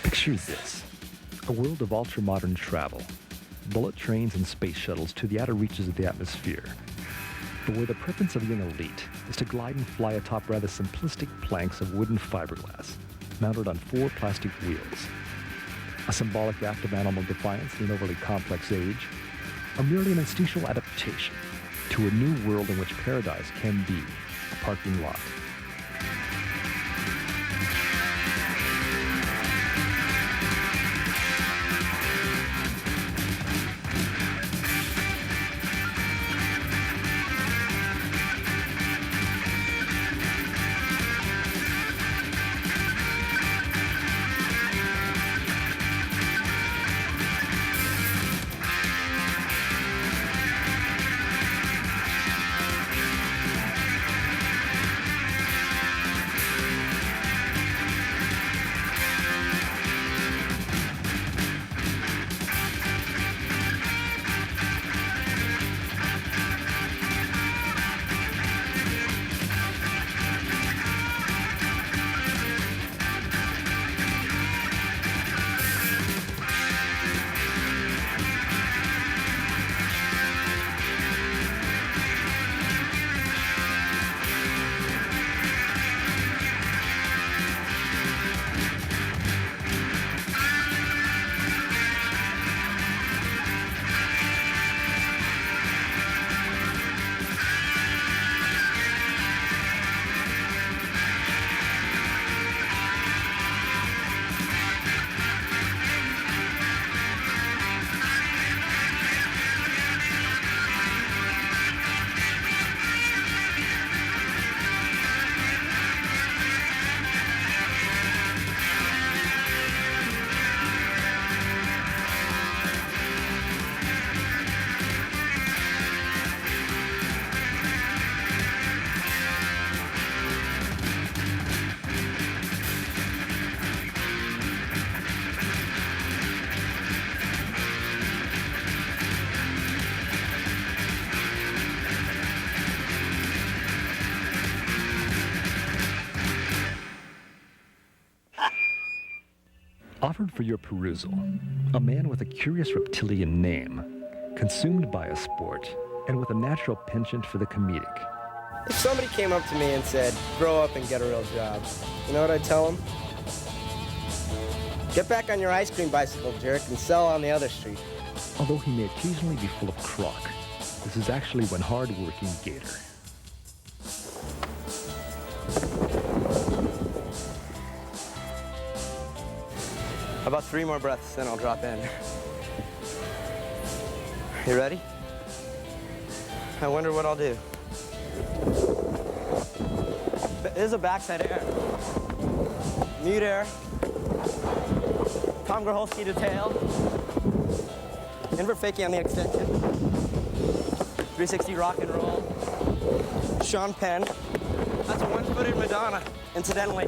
Picture this, a world of ultra-modern travel, bullet trains and space shuttles to the outer reaches of the atmosphere, but where the preference of the young elite is to glide and fly atop rather simplistic planks of wooden fiberglass, mounted on 4 plastic wheels. A symbolic act of animal defiance in an overly complex age, or merely an instinctual adaptation to a new world in which paradise can be a parking lot. Offered for your perusal, a man with a curious reptilian name, consumed by a sport, and with a natural penchant for the comedic. If somebody came up to me and said, grow up and get a real job, you know what I'd tell them? Get back on your ice cream bicycle, jerk, and sell on the other street. Although he may occasionally be full of crock, this is actually one hard-working gator. About 3 more breaths, then I'll drop in. You ready? I wonder what I'll do. This is a backside air. Mute air. Tom Groholski to tail. Invert fakie on the extension. 360 rock and roll. Sean Penn. That's a one-footed Madonna, incidentally.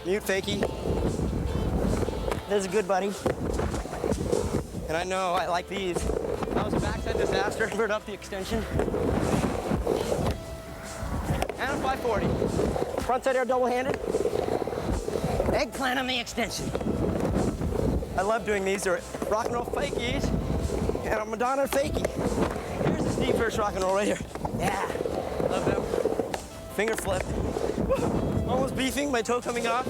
Mute fakie. This is a good buddy. And I know I like these. That was a backside disaster. Invert up the extension. And a 540. Frontside air double-handed. Eggplant on the extension. I love doing these. They're rock and roll fakies and a Madonna fakie. Here's this deep first rock and roll right here. Yeah, love them. Finger flip. Almost beefing, my toe coming off.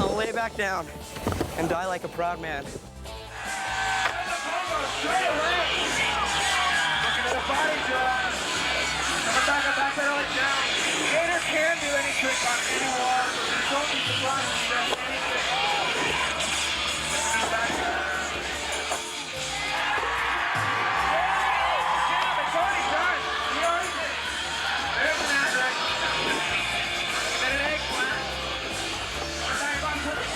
I'll lay back down and die like a proud man. Straight away. Looking at the body drop. Coming back up, back pedal it down. Gator can do any trick on any wall. Don't be surprised if he does any trick. Now back down. Damn, it's already done. He already did it. There's an ad-rec. Then an eggplant. Back on to the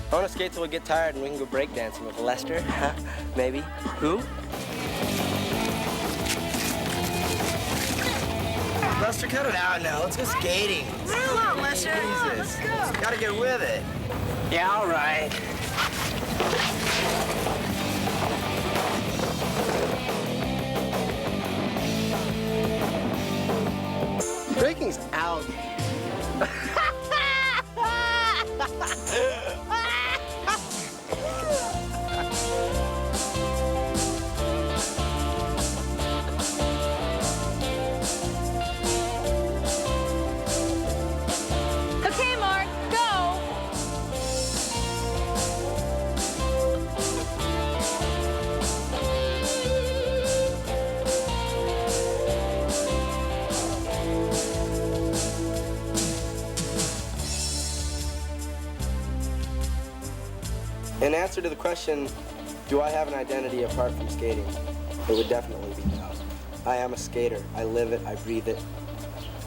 I want to skate till we get tired and we can go breakdancing with Lester. Maybe. Who? Lester, cut it out now. Let's go skating. Come on, Lester. Jesus. Gotta get with it. Yeah, all right. Breaking's out. Okay, Mark, go! In answer to the question, do I have an identity apart from skating? It would definitely be no. I am a skater. I live it, I breathe it,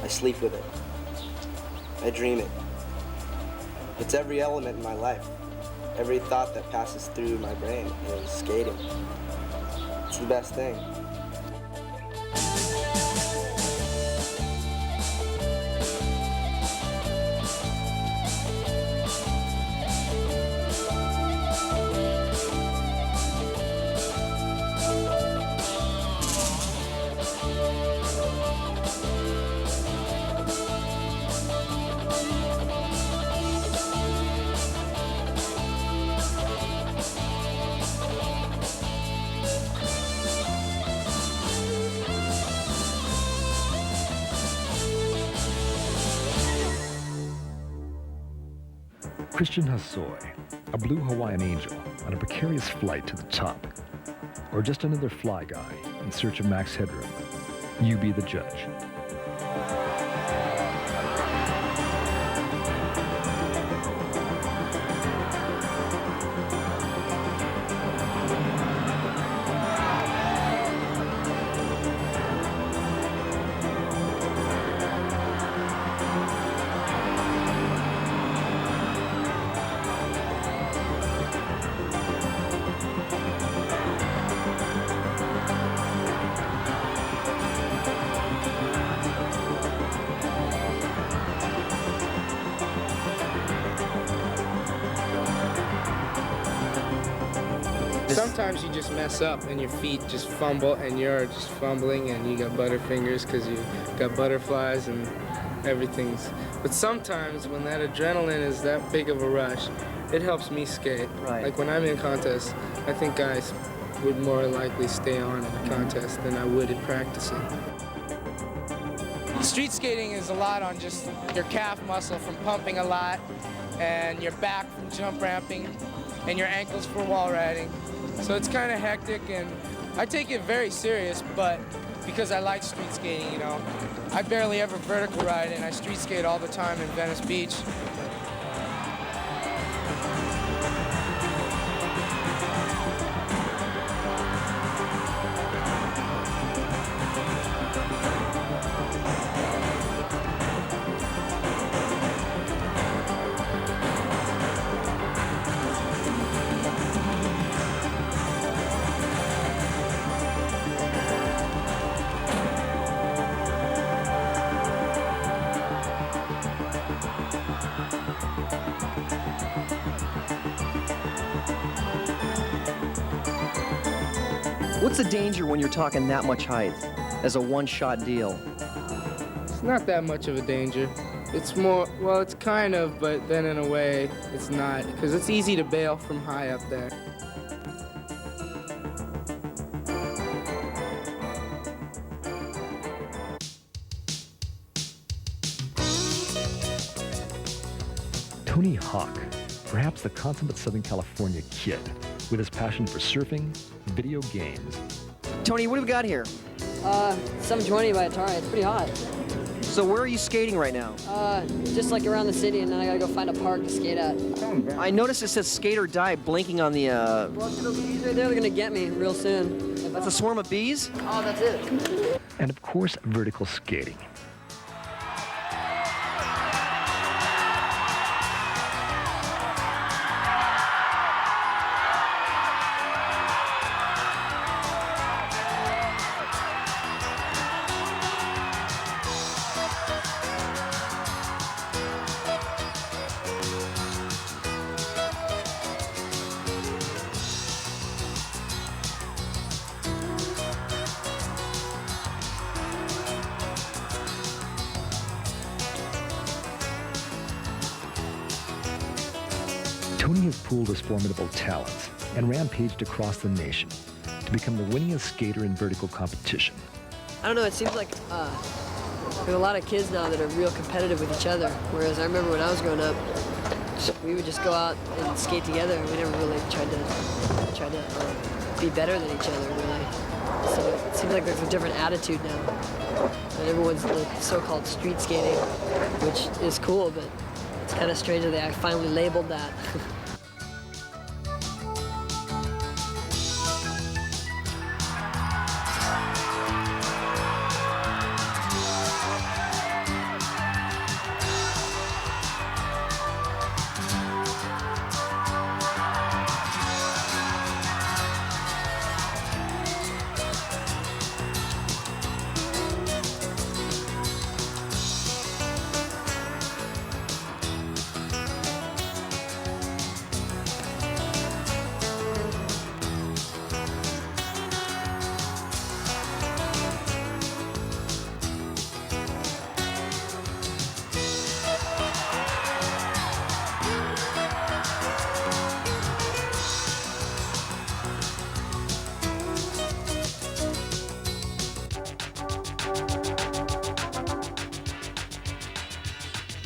I sleep with it. I dream it. It's every element in my life. Every thought that passes through my brain is skating. It's the best thing. Christian Hasoi, a blue Hawaiian angel on a precarious flight to the top, or just another fly guy in search of max headroom. You be the judge. sometimes you just mess up and your feet just fumble and you're just fumbling and you got butterfingers because you got butterflies and everything's. But sometimes when that adrenaline is that big of a rush, it helps me skate. Right. Like when I'm in contests, I think guys would more likely stay on in a contest than I would in practicing. Street skating is a lot on just your calf muscle from pumping a lot and your back from jump ramping and your ankles for wall riding. So it's kind of hectic and I take it very serious, but because I like street skating, you know. I barely ever vertical ride and I street skate all the time in Venice Beach. What's the danger when you're talking that much height as a one-shot deal? It's not that much of a danger. It's more, well, it's kind of, but then in a way, it's not, because it's easy to bail from high up there. Tony Hawk, perhaps the consummate Southern California kid, with his passion for surfing, video games. Tony, what do we got here? 720 by Atari. It's pretty hot. So where are you skating right now? Just like around the city, and then I gotta go find a park to skate at. I noticed it says skate or die blinking on the, Well, see those bees right there? They're gonna get me real soon. That's a swarm of bees? Oh, that's it. And of course, vertical skating. Tony has pooled his formidable talents and rampaged across the nation to become the winningest skater in vertical competition. I don't know. It seems like there's a lot of kids now that are real competitive with each other. Whereas I remember when I was growing up, we would just go out and skate together. We never really tried to be better than each other, really. So it seems like there's a different attitude now. And everyone's like so-called street skating, which is cool, but it's kind of strange that they finally labeled that.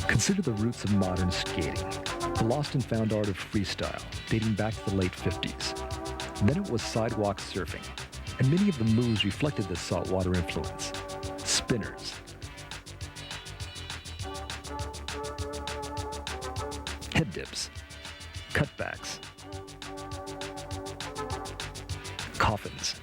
Consider the roots of modern skating, the lost and found art of freestyle dating back to the late 50s. Then it was sidewalk surfing, and many of the moves reflected this saltwater influence. Spinners, head dips, cutbacks, coffins.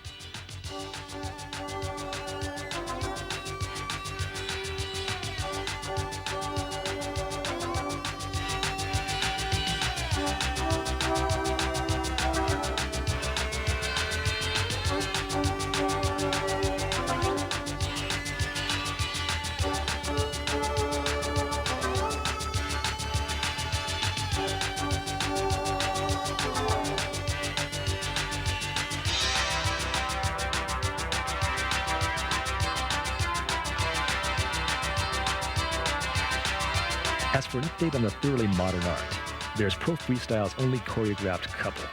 for an update on the thoroughly modern art, there's Pro Freestyle's only choreographed couple,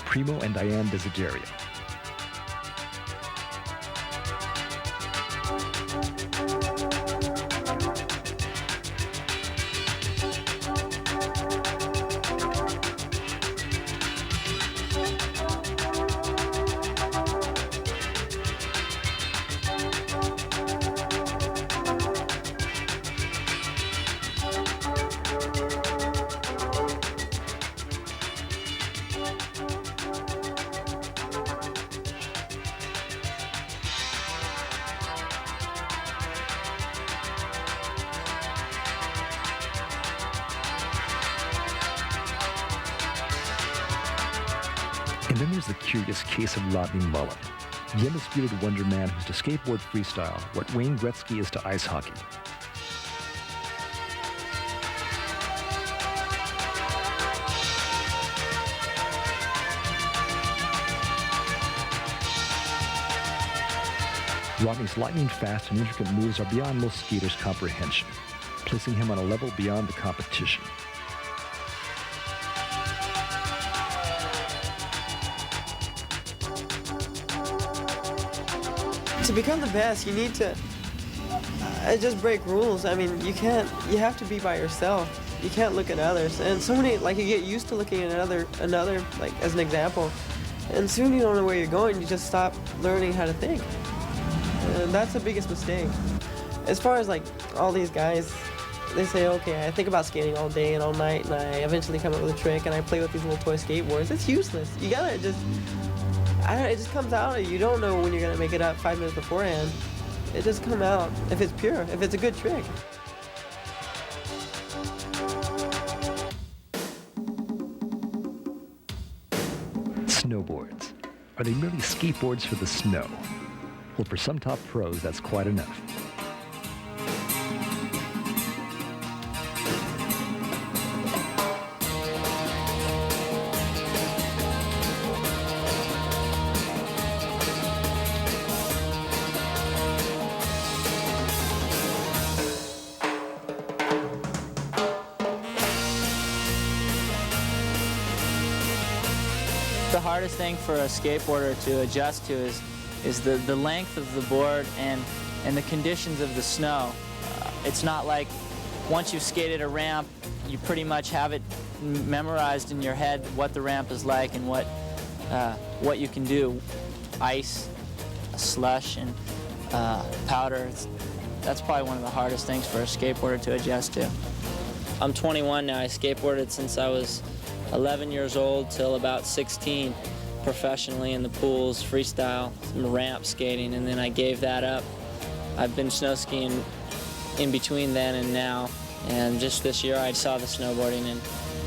Primo and Diane Desiderio. And then there's the curious case of Rodney Mullen, the undisputed wonder man who's to skateboard freestyle what Wayne Gretzky is to ice hockey. Rodney's lightning-fast and intricate moves are beyond most skaters' comprehension, placing him on a level beyond the competition. To become the best, you need to just break rules. I mean, you have to be by yourself. You can't look at others. And so many, like, you get used to looking at another, like, as an example. And soon you don't know where you're going. You just stop learning how to think. And that's the biggest mistake. As far as, like, all these guys, they say, okay, I think about skating all day and all night, and I eventually come up with a trick, and I play with these little toy skateboards. It's useless. You gotta just... it just comes out. You don't know when you're going to make it up 5 minutes beforehand. It just comes out if it's pure, if it's a good trick. Snowboards. Are they merely skateboards for the snow? Well, for some top pros, that's quite enough. The hardest thing for a skateboarder to adjust to is the length of the board and the conditions of the snow. It's not like once you've skated a ramp, you pretty much have it memorized in your head what the ramp is like and what you can do. Ice, slush, and powder. That's probably one of the hardest things for a skateboarder to adjust to. I'm 21 now. I skateboarded since I was 11 years old till about 16, professionally in the pools, freestyle, some ramp skating, and then I gave that up. I've been snow skiing in between then and now, and just this year I saw the snowboarding and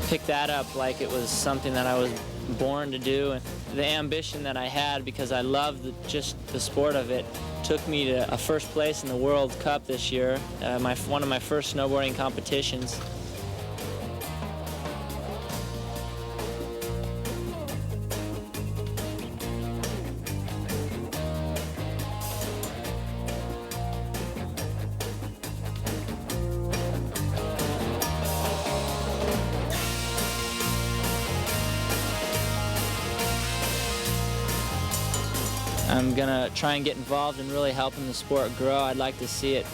picked that up like it was something that I was born to do. And the ambition that I had, because I loved just the sport of it, took me to a first place in the World Cup this year, one of my first snowboarding competitions. I'm gonna try and get involved in really helping the sport grow. I'd like to see it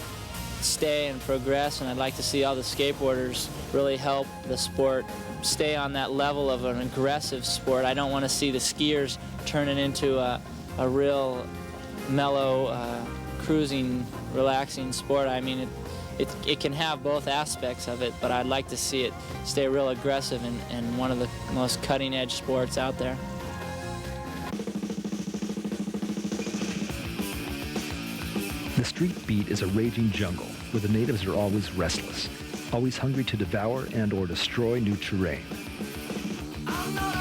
stay and progress, and I'd like to see all the skateboarders really help the sport stay on that level of an aggressive sport. I don't want to see the skiers turn it into a real mellow, cruising, relaxing sport. I mean, it can have both aspects of it, but I'd like to see it stay real aggressive and one of the most cutting-edge sports out there. The street beat is a raging jungle where the natives are always restless, always hungry to devour and or destroy new terrain. I saw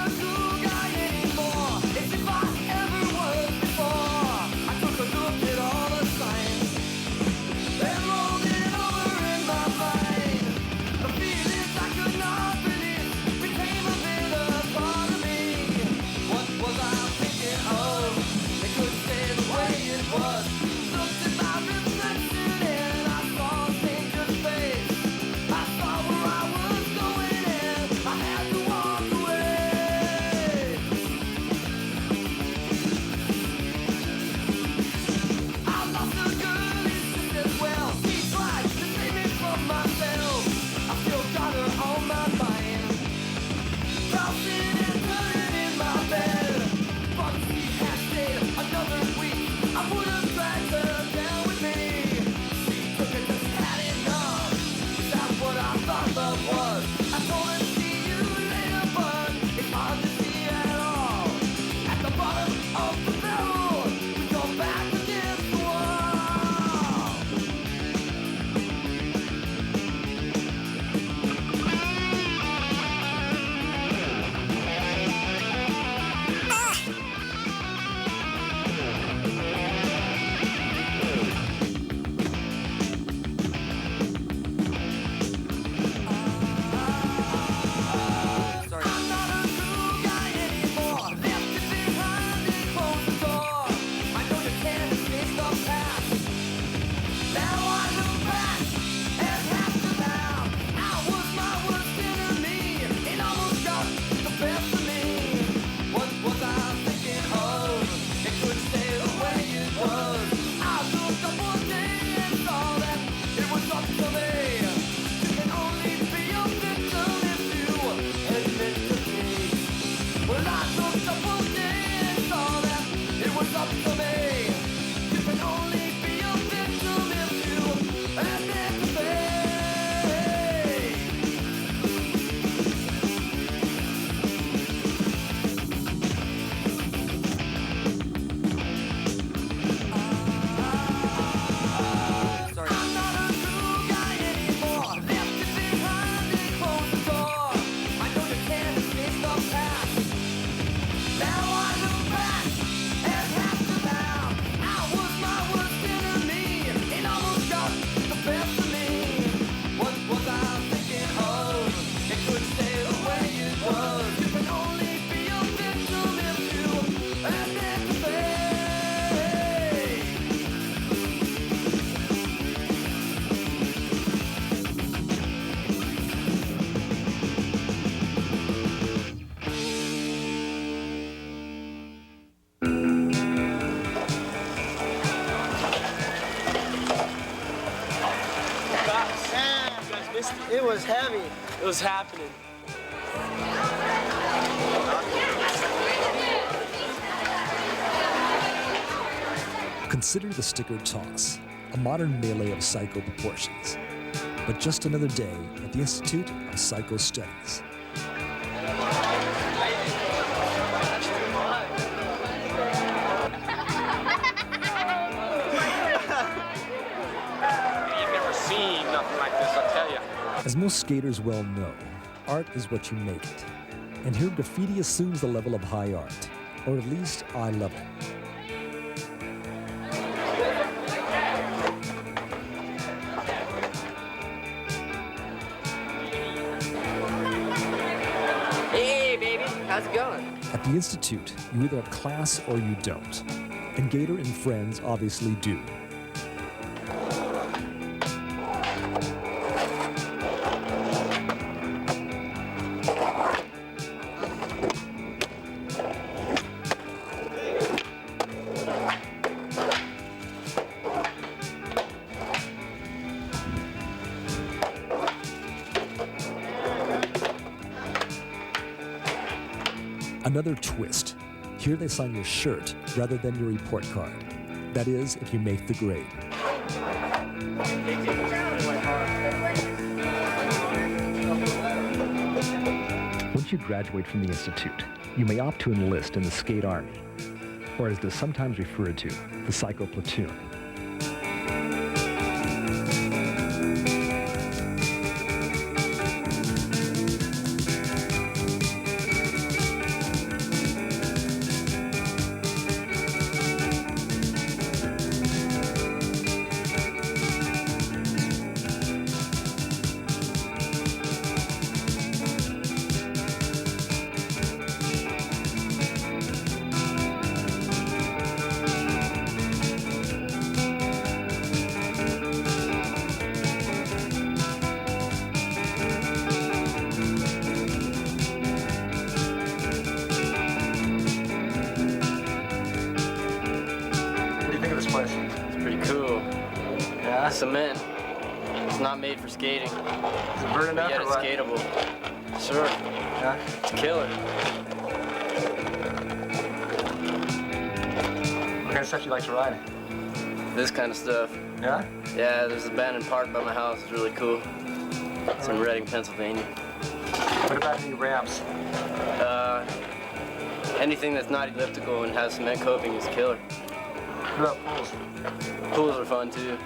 It was heavy. It was happening. Consider the sticker toss, a modern melee of psycho proportions, but just another day at the Institute of Psycho Studies. You've never seen nothing like this, I'll tell you. As most skaters well know, art is what you make it. And here graffiti assumes the level of high art, or at least eye level. Hey, baby, how's it going? At the Institute, you either have class or you don't. And Gator and friends obviously do. Another twist. Here they sign your shirt rather than your report card. That is, if you make the grade. Once you graduate from the Institute, you may opt to enlist in the Skate Army, or as it is sometimes referred to, the Psycho Platoon. It's pretty cool. Yeah, cement. It's not made for skating. Is it burning up yet or it's what? skatable. Sure. Yeah. It's killer. What kind of stuff you like to ride? This kind of stuff. Yeah? Yeah, there's an abandoned park by my house. It's really cool. It's in Reading, Pennsylvania. What about any ramps? Anything that's not elliptical and has cement coping is killer. What about pools? Pools are fun too.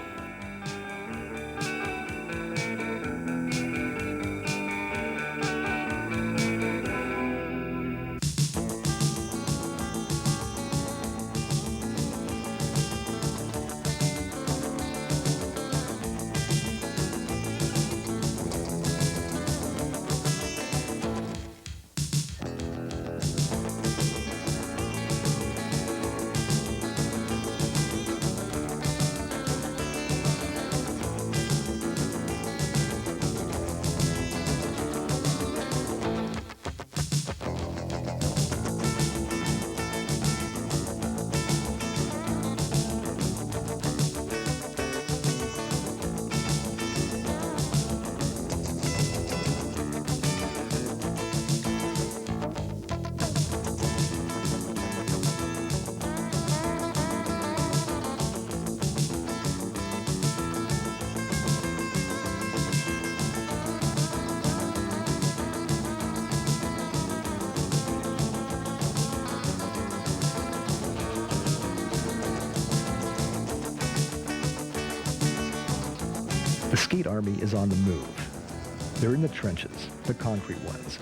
skate army is on the move. They're in the trenches, the concrete ones,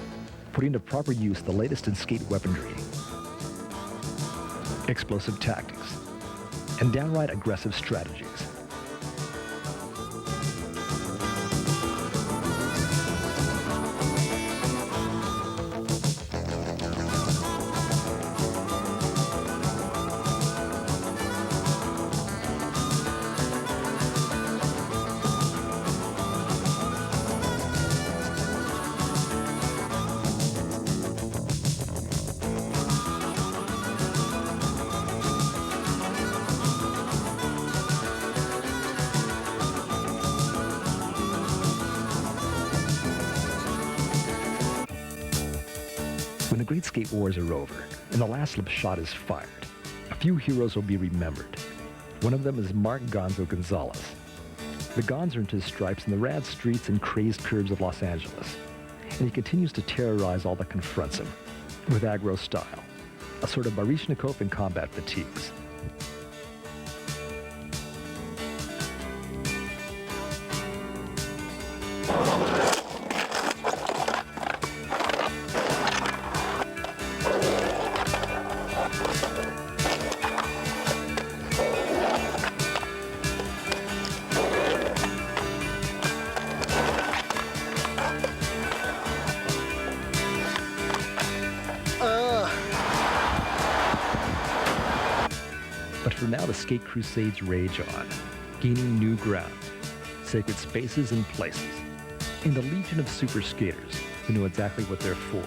putting to proper use the latest in skate weaponry, explosive tactics, and downright aggressive strategies. When the Great Skate Wars are over and the last slip shot is fired, a few heroes will be remembered. One of them is Mark Gonzales. The Gonz earned his stripes in the rad streets and crazed curves of Los Angeles, and he continues to terrorize all that confronts him with aggro style, a sort of Baryshnikov in combat fatigues. But for now, the skate crusades rage on, gaining new ground, sacred spaces and places, and a legion of super skaters who know exactly what they're for.